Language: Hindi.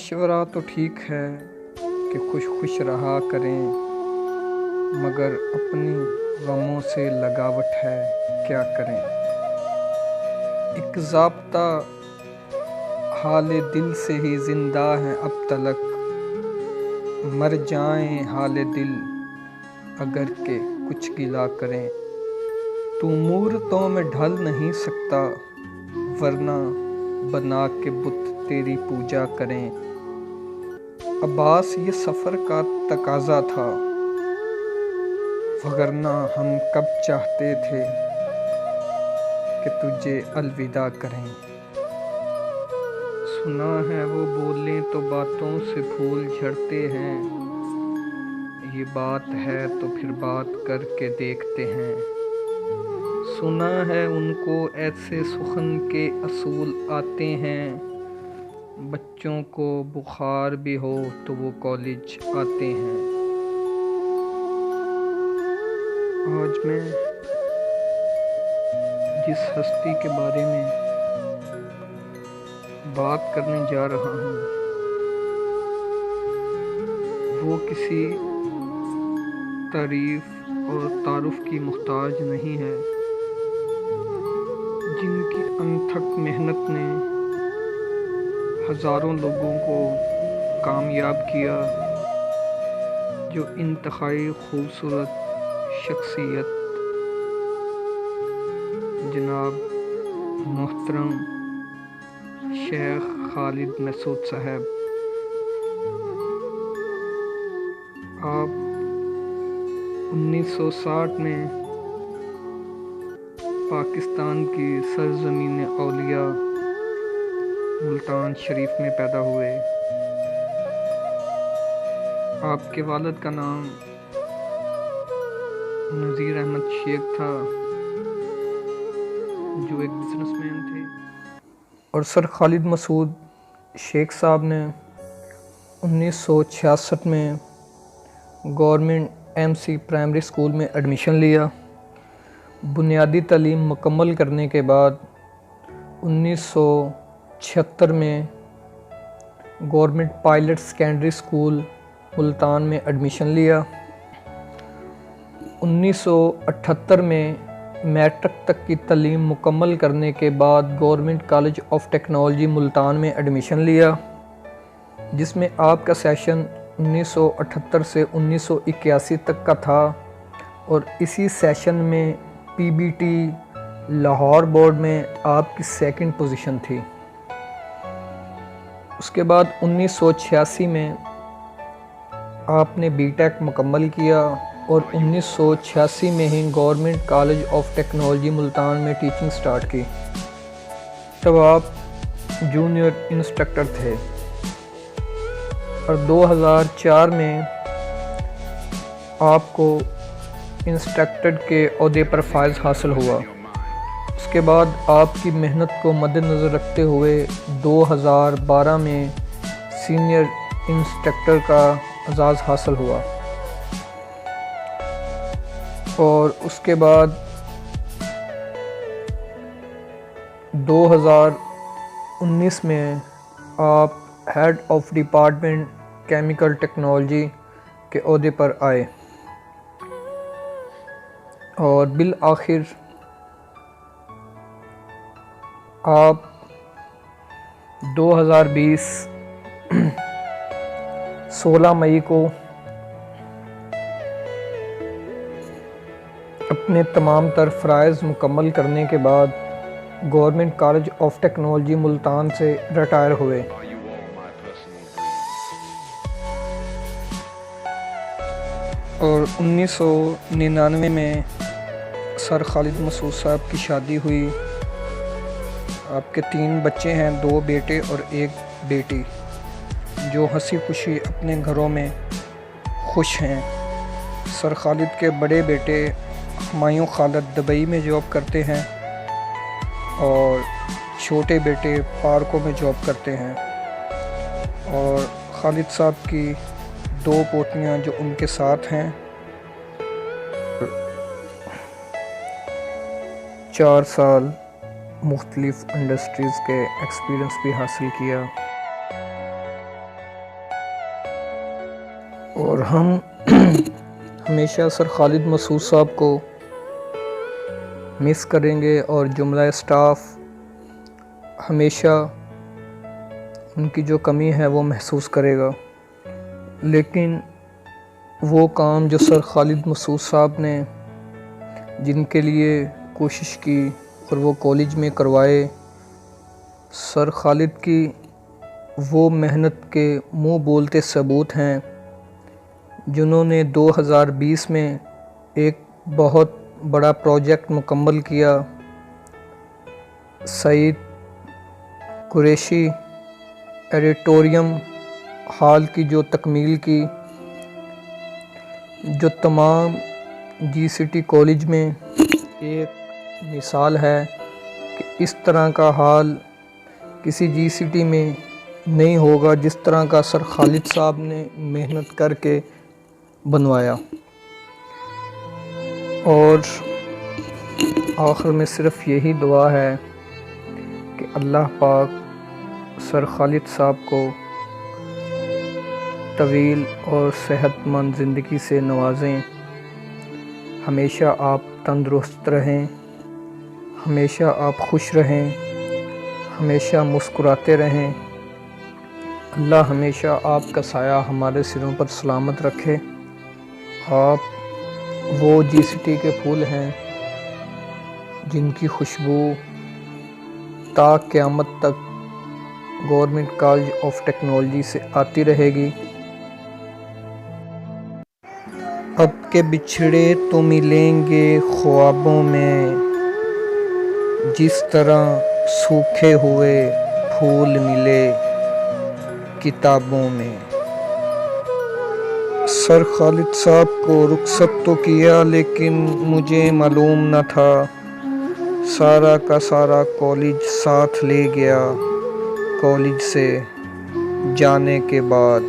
मशवरा तो ठीक है कि खुश खुश रहा करें, मगर अपनी गमों से लगावट है क्या करें। एक ज़ाब्ता हाले दिल से ही ज़िंदा है अब तलक, मर जाएं हाले दिल अगर के कुछ गिला करें। तू मूरतों में ढल नहीं सकता, वरना बना के बुत तेरी पूजा करें। अब्बास ये सफ़र का तकाज़ा था, वगरना हम कब चाहते थे कि तुझे अलविदा करें। सुना है वो बोलें तो बातों से फूल झड़ते हैं, ये बात है तो फिर बात करके देखते हैं। सुना है उनको ऐसे सुखन के असूल आते हैं, बच्चों को बुखार भी हो तो वो कॉलेज आते हैं। आज मैं जिस हस्ती के बारे में बात करने जा रहा हूँ वो किसी तारीफ और तारुफ की मुहताज नहीं है। जिनकी अनथक मेहनत ने हज़ारों लोगों को कामयाब किया, जो इंतहाई खूबसूरत शख्सियत जनाब मोहतरम शेख खालिद मसूद साहब। आप 1960 में पाकिस्तान की सरज़मीन औलिया मुल्तान शरीफ में पैदा हुए। आपके वालिद का नाम नज़ीर अहमद शेख था, जो एक बिजनेसमैन थे, और सर खालिद मसूद शेख साहब ने 1966 में गवर्नमेंट एमसी प्राइमरी स्कूल में एडमिशन लिया। बुनियादी तालीम मुकम्मल करने के बाद 1976 में government pilot secondary school Multan में एडमिशन लिया। 1978 में मैट्रिक तक की तालीम मुकम्मल करने के बाद government college of technology Multan में एडमिशन लिया, जिसमें आपका सेशन 1978 से 1981 तक का था, और इसी सेशन में पीबीटी लाहौर बोर्ड में आपकी सेकंड पोजीशन थी। उसके बाद 1986 में आपने बीटेक मुकम्मल किया और 1986 में ही government college of technology Multan में टीचिंग स्टार्ट की। तब आप जूनियर इंस्ट्रक्टर थे और 2004 में आपको इंस्ट्रक्टर के ओहदे पर फायज़ हासिल हुआ। उसके बाद आपकी मेहनत को मद्देनज़र रखते हुए 2012 में सीनियर इंस्ट्रक्टर का एजाज़ हासिल हुआ, और उसके बाद 2019 में आप head of department chemical technology के ओहदे पर आए, और बिल आखिर आप 2020 16 मई को अपने तमाम तर फ़राइज़ मुकम्मल करने के बाद government college of technology Multan से रिटायर हुए। और 1999 में सर खालिद मसूद साहब की शादी हुई। आपके 3 बच्चे हैं, 2 बेटे और 1 बेटी, जो हंसी खुशी अपने घरों में खुश हैं। सर खालिद के बड़े बेटे हुमायूं खालिद दुबई में जॉब करते हैं और छोटे बेटे पार्कों में जॉब करते हैं, और खालिद साहब की 2 पोतियाँ जो उनके साथ हैं। 4 साल मुख्तलिफ़ इंडस्ट्रीज़ के एक्सपीरियंस भी हासिल किया। और हम हमेशा सर खालिद मसूद साहब को मिस करेंगे और जुमला स्टाफ हमेशा उनकी जो कमी है वो महसूस करेगा। लेकिन वो काम जो सर खालिद मसूद साहब ने जिनके लिए कोशिश की और वो कॉलेज में करवाए, सर खालिद की वो मेहनत के मुंह बोलते सबूत हैं, जिन्होंने 2020 में एक बहुत बड़ा प्रोजेक्ट मुकम्मल किया। सईद कुरैशी एडिटोरियम हॉल की जो तकमील की, जो तमाम जीसीटी कॉलेज में एक मिसाल है कि इस तरह का हाल किसी जीसीटी में नहीं होगा जिस तरह का सर खालिद साहब ने मेहनत करके बनवाया। और आखिर में सिर्फ यही दुआ है कि अल्लाह पाक सर खालिद साहब को तवील और सेहतमंद ज़िंदगी से नवाजें। हमेशा आप तंदुरुस्त रहें, हमेशा आप खुश रहें, हमेशा मुस्कुराते रहें। अल्लाह हमेशा आपका साया हमारे सिरों पर सलामत रखे। आप वो जीसीटी के फूल हैं जिनकी खुशबू ता क़यामत तक गवर्नमेंट कॉलेज ऑफ टेक्नोलॉजी से आती रहेगी। अब के बिछड़े तो मिलेंगे ख्वाबों में, जिस तरह सूखे हुए फूल मिले किताबों में। सर खालिद साहब को रुखसत तो किया, लेकिन मुझे मालूम न था सारा का सारा कॉलेज साथ ले गया। कॉलेज से जाने के बाद